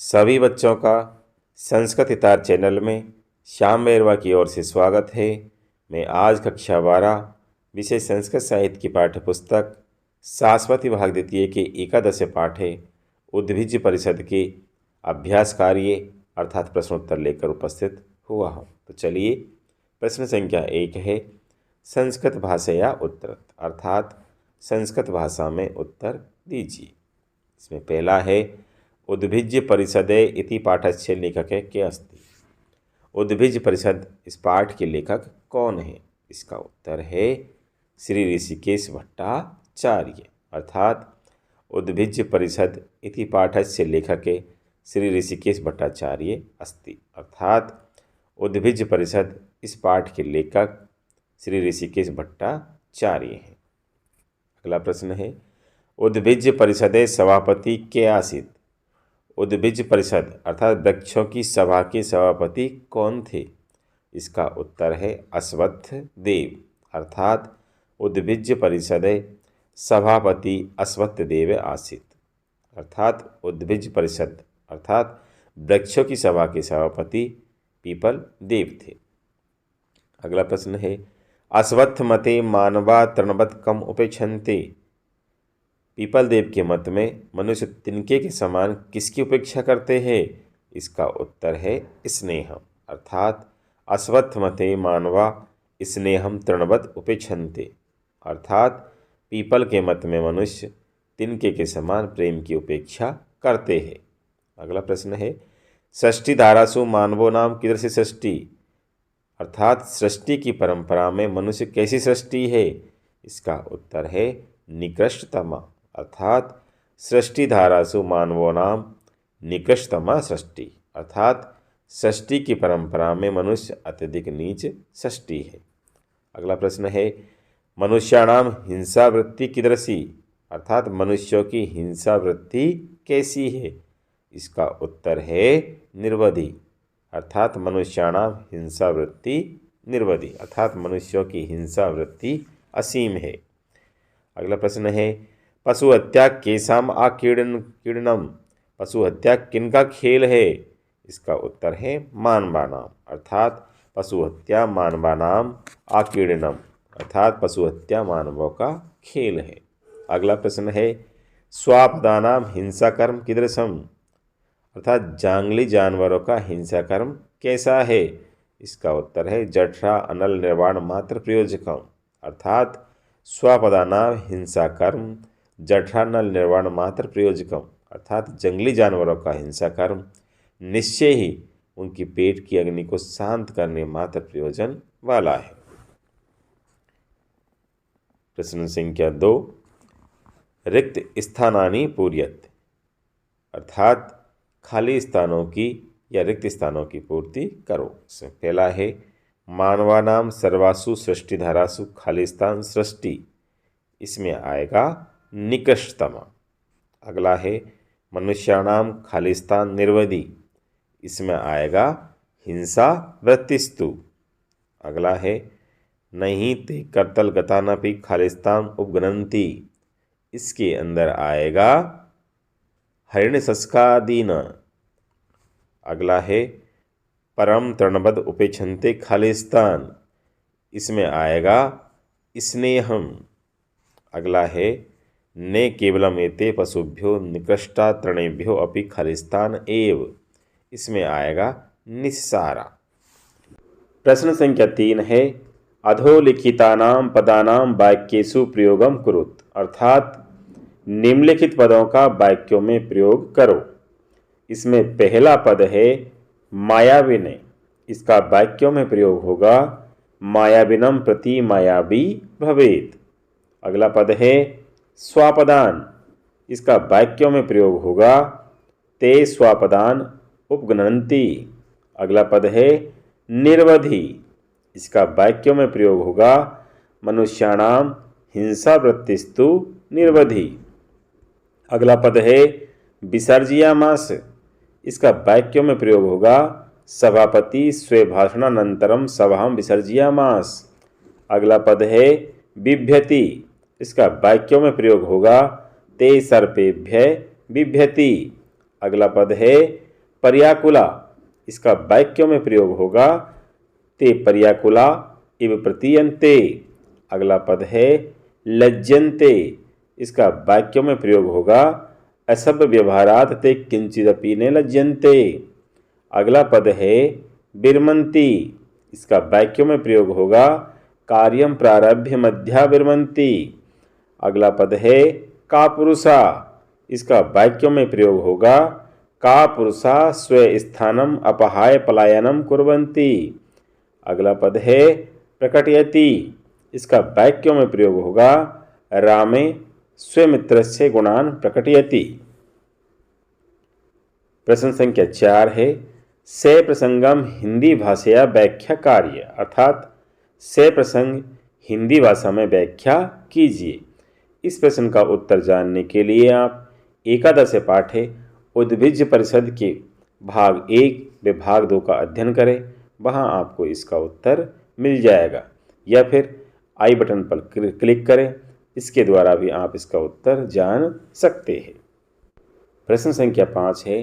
सभी बच्चों का संस्कृत हितार चैनल में श्याम बेरवा की ओर से स्वागत है। मैं आज कक्षा 12 विषय संस्कृत साहित्य की पाठ्य पुस्तक शाश्वती भाग द्वितीय के एकादश पाठ है उद्भिज परिषद के अभ्यास कार्य अर्थात प्रश्नोत्तर लेकर उपस्थित हुआ हूँ। तो चलिए, प्रश्न संख्या 1 है संस्कृत भाषया उत्तर अर्थात संस्कृत भाषा में उत्तर दीजिए। इसमें पहला है उद्भिज परिषदे इति पाठस्य लेखके के अस्ति। उद्भिज परिषद इस पाठ के लेखक कौन है? इसका उत्तर है श्री ऋषिकेश भट्टाचार्य अर्थात उद्भिज परिषद इति पाठस्य लेखके श्री ऋषिकेश भट्टाचार्य अस्ति अर्थात उद्भिज परिषद इस पाठ के लेखक श्री ऋषिकेश भट्टाचार्य हैं। अगला प्रश्न है उद्भिज परिषदे सभापति के आसीत। उद्भिज परिषद अर्थात वृक्षों की सभा के सभापति कौन थे? इसका उत्तर है अश्वत्थ देव अर्थात उद्भिज परिषदे सभापति अश्वत्थ देव आसीत अर्थात उद्भिज परिषद अर्थात वृक्षों की सभा के सभापति पीपल देव थे। अगला प्रश्न है अश्वत्थ मते मानवा तृणवत् कम उपेक्षन्ते। पीपल देव के मत में मनुष्य तिनके के समान किसकी उपेक्षा करते हैं? इसका उत्तर है स्नेहम अर्थात अश्वत्थ मते मानवा स्नेहम तृणवत् उपेक्षन्ते अर्थात पीपल के मत में मनुष्य तिनके के समान प्रेम की उपेक्षा करते हैं। अगला प्रश्न है षष्ठी धारासु मानवो नाम कीदृशी सृष्टि अर्थात सृष्टि की परंपरा में मनुष्य कैसी सृष्टि है? इसका उत्तर है निकृष्टतमा अर्थात सृष्टि धारासु मानवो नाम निकृष्टतमा सृष्टि अर्थात सृष्टि की परंपरा में मनुष्य अत्यधिक नीच सृष्टि है। अगला प्रश्न है मनुष्याणाम हिंसा वृत्ति कीदृशी अर्थात मनुष्यों की हिंसा वृत्ति कैसी है? इसका उत्तर है निर्वधि अर्थात मनुष्याणाम हिंसा वृत्ति निर्वधि अर्थात मनुष्यों की हिंसा वृत्ति असीम है। अगला प्रश्न है पशु हत्या केसाम कीड़नम पशु हत्या किनका खेल है? इसका उत्तर है मानवानाम अर्थात पशु हत्या मानवानाम आकीड़नम अर्थात पशु हत्या मानवों का खेल है। अगला प्रश्न है स्वापदानाम हिंसा कर्म कीदृशम अर्थात जांगली जानवरों का हिंसा कर्म कैसा है? इसका उत्तर है जठरा अनल निर्वाण मात्र प्रयोजकम अर्थात स्वापदानाम हिंसा कर्म जठरा नल निर्वाण मात्र प्रयोजकम अर्थात जंगली जानवरों का हिंसा कर्म निश्चय ही उनकी पेट की अग्नि को शांत करने मात्र प्रयोजन वाला है। प्रश्न संख्या 2 रिक्त स्थानानि पूर्यत अर्थात खाली स्थानों की या रिक्त स्थानों की पूर्ति करो। इसमें पहला है मानवानाम सर्वासु सृष्टि धारासु खाली स्थान सृष्टि इसमें आएगा निकृष्टतमा। अगला है मनुष्याणाम खाली स्थान निर्वधि इसमें आएगा हिंसा वृत्तिस्तु। अगला है नहीं ते कर्तल गतानपि खालिस्तान उपगणन्ति इसके अंदर आएगा हरिण संस्कादीन। अगला है परम तृणवद उपेक्षन्ते खालिस्तान इसमें आएगा स्नेहम। अगला है ने केवलम एते पशुभ्यो निकृष्टा तृणेभ्यो अपि खालिस्तान एव इसमें आएगा निस्सारा। प्रश्न संख्या 3 है अधोलिखितानाम पदानाम वाक्येषु प्रयोगम कुरुत अर्थात निम्नलिखित पदों का वाक्यों में प्रयोग करो। इसमें पहला पद है मायाविने इसका वाक्यों में प्रयोग होगा मायाविनम प्रति मायावी भवेत। अगला पद है स्वापदान इसका वाक्यों में प्रयोग होगा ते स्वापदान उपगणन्ति। अगला पद है निर्वधि इसका वाक्यों में प्रयोग होगा मनुष्याणाम हिंसा वृत्तिस्तु निर्वधि। अगला पद है विसर्जयामास इसका वाक्यों में प्रयोग होगा सभापति स्वभाषणानंतरम सभां विसर्जयामास। अगला पद है बिभ्यति इसका वाक्यों में प्रयोग होगा ते सर्पेभ्य बिभ्यति। अगला पद है पर्याकुला, इसका वाक्यों में प्रयोग होगा ते पर्याकुला इव प्रतीयन्ते। अगला पद है लज्जन्ते, इसका वाक्यों में प्रयोग होगा असभ्य व्यवहारात् ते किंचिदपि न लज्जन्ते। अगला पद है विरमन्ति, इसका वाक्यों में प्रयोग होगा कार्यं प्रारभ्य मध्या विरमन्ति। अगला पद है कापुरुषा, इसका वाक्यों में प्रयोग होगा कापुरुषा स्वस्थानम अपहाय पलायनम कुर्वन्ति। अगला पद है प्रकटयति, इसका वाक्यों में प्रयोग होगा रामे स्वमित्रस्य गुणान् प्रकटयति। प्रश्न संख्या 4 है से प्रसंगम हिंदी भाषया व्याख्या कार्य, अर्थात से प्रसंग हिंदी भाषा में व्याख्या कीजिए। इस प्रश्न का उत्तर जानने के लिए आप एकादश पाठ्य उद्भिज परिषद के भाग 1 व भाग 2 का अध्ययन करें, वहां आपको इसका उत्तर मिल जाएगा, या फिर आई बटन पर क्लिक करें, इसके द्वारा भी आप इसका उत्तर जान सकते हैं। प्रश्न संख्या 5 है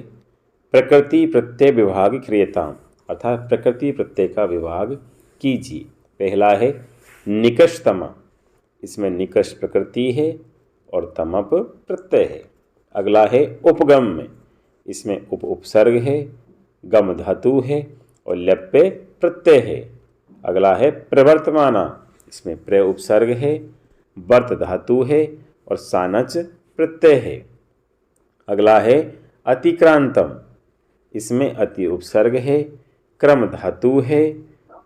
प्रकृति प्रत्यय विभाग क्रियता, अर्थात प्रकृति प्रत्यय का विभाग कीजिए। पहला है निकषतम, इसमें निकष प्रकृति है और तमप प्रत्यय है। अगला है उपगम में, इसमें उपसर्ग है, गम धातु है और लप्य प्रत्यय है। अगला है प्रवर्तमाना, इसमें प्र उपसर्ग है, वर्त धातु है और सानच प्रत्यय है। अगला है अतिक्रांतम, इसमें अति उपसर्ग है, क्रम धातु है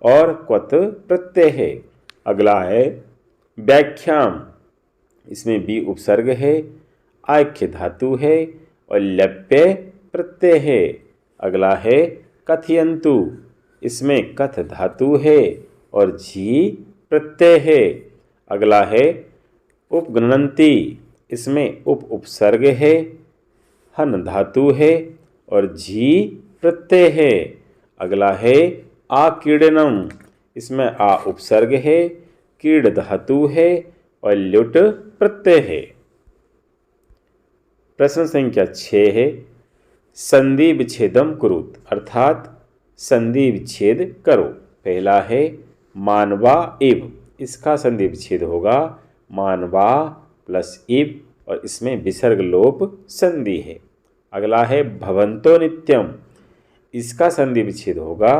और क्वत प्रत्यय है। अगला है व्याख्याम, इसमें बी उपसर्ग है, आख्य धातु है और लप्य प्रत्यय है। अगला है कथयन्तु, इसमें कथ धातु है और झी प्रत्यय है। अगला है उपगणन्ति, इसमें उपसर्ग है, हन धातु है और झी प्रत्यय है। अगला है आकीर्णनम, इसमें आ उपसर्ग है, कीड़ धातु है और ल्युट प्रत्यय है। प्रश्न संख्या 6 है संधि विच्छेदम कुरुत, अर्थात संधि विच्छेद करो। पहला है मानवा इव, इसका संधि विच्छेद होगा मानवा प्लस इव और इसमें विसर्ग लोप संधि है। अगला है भवन्तो नित्यम, इसका संधि विच्छेद होगा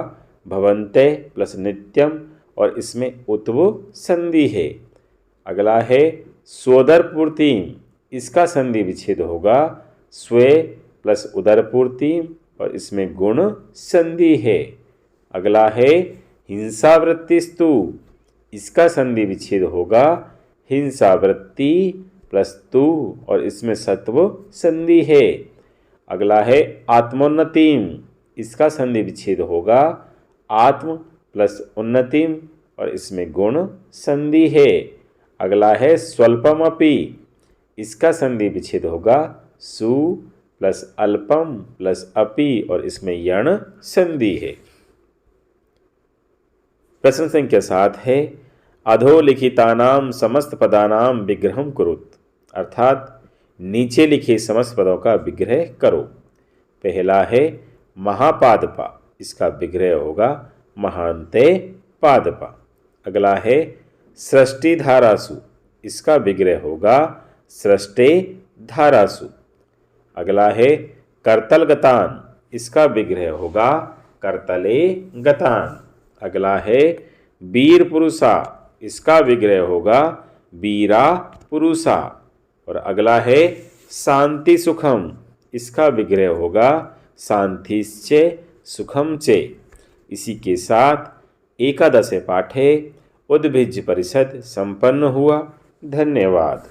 भवन्ते प्लस नित्यम और इसमें उत्व संधि है। अगला है स्वोदरपूर्ति, इसका संधि विच्छेद होगा स्वे प्लस उदरपूर्ति और इसमें गुण संधि है। अगला है हिंसावृत्तिस्तु, इसका संधि विच्छेद होगा हिंसावृत्ति प्लस तु और इसमें सत्व संधि है। अगला है आत्मोन्नतिम, इसका संधि विच्छेद होगा आत्म प्लस उन्नतिम और इसमें गुण संधि है। अगला है स्वल्पमपि, इसका संधि विच्छेद होगा सु प्लस अल्पम प्लस अपि और इसमें यण संधि है। प्रश्न संख्या 7 है अधोलिखितानाम समस्त पदानाम विग्रहम कुरुत, अर्थात नीचे लिखे समस्त पदों का विग्रह करो। पहला है महापादपा, इसका विग्रह होगा महांते पादपा। अगला है सृष्टि धारासु, इसका विग्रह होगा सृष्टे धारासु। अगला है करतल गतान, इसका विग्रह होगा करतले गतान। अगला है वीर पुरुषा, इसका विग्रह होगा वीरा पुरुषा। और अगला है शांति सुखम, इसका विग्रह होगा शांतिश्चे सुखम चे। इसी के साथ एकादश पाठे उद्भिज परिषद संपन्न हुआ। धन्यवाद।